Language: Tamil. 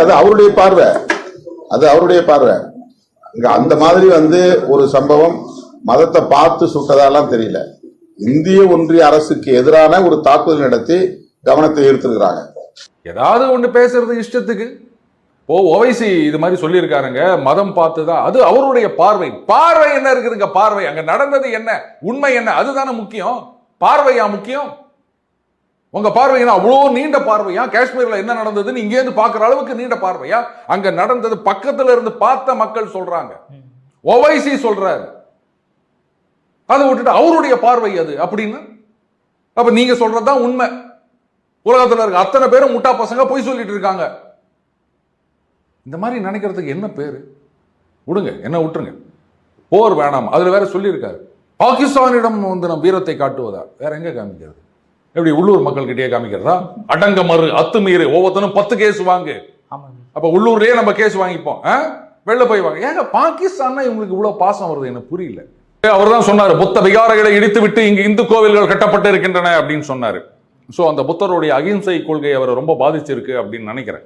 அது அவருடைய பார்வை, அது அவருடைய பார்வை. இங்க அந்த மாதிரி ஒரு சம்பவம் மதத்தை பார்த்து சுட்டதாலாம் தெரியல. இந்திய ஒன்றிய அரசுக்கு எதிரான ஒரு தாக்குதல் நடத்தி கவனத்தை ஈர்த்திருக்கிறாங்க. ஏதாவது ஒண்ணு பேசுறது இஷ்டத்துக்கு. ஓவைசி இது மாதிரி சொல்லியிருக்காருங்க, மதம் பார்த்துதான். அது அவருடைய பார்வை. பார்வை என்ன இருக்குதுங்க? பார்வை அங்க நடந்தது என்ன, உண்மை என்ன, அதுதானே முக்கியம். பார்வையா முக்கியம்? உங்க பார்வை என்ன அவ்வளோ நீண்ட பார்வையா? காஷ்மீர்ல என்ன நடந்ததுன்னு இங்கே இருந்து பாக்குற அளவுக்கு நீண்ட பார்வையா? அங்க நடந்தது பக்கத்துல இருந்து பார்த்த மக்கள் சொல்றாங்க, ஓவைசி சொல்றாரு. அதை விட்டுட்டு அவருடைய பார்வை அது அப்படின்னு. அப்ப நீங்க சொல்றதுதான் உண்மை. உலகத்துல இருக்க அத்தனை பேரும் முட்டா பசங்க போய் சொல்லிட்டு இருக்காங்க. இந்த மாதிரி நினைக்கிறதுக்கு என்ன பேரு? விடுங்க, என்ன விட்டுருங்க. போர் வேணாம். அதுல வேற சொல்லியிருக்காரு, பாகிஸ்தானிடம் நம் வீரத்தை காட்டுவதா? வேற எங்க காமிக்கிறது? எப்படி உள்ளூர் மக்கள் கிட்டே காமிக்கிறதா? அடங்க மறு அத்துமீறு ஒவ்வொருத்தனும் 10 கேஸ் வாங்கு. அப்ப உள்ளூர்லயே நம்ம கேஸ் வாங்கிப்போம், வெளில போய் வாங்க. ஏங்க பாகிஸ்தான் இவங்களுக்கு இவ்வளவு பாசம் வருது? என்ன புரியல. அவர் தான் சொன்னாரு, புத்த விகாரங்களை இடித்து விட்டு இங்கு இந்து கோவில்கள் கட்டப்பட்டு இருக்கின்றன அப்படின்னு சொன்னாரு. சோ அந்த புத்தருடைய அகிம்சை கொள்கை அவரை ரொம்ப பாதிச்சிருக்கு அப்படின்னு நினைக்கிறேன்.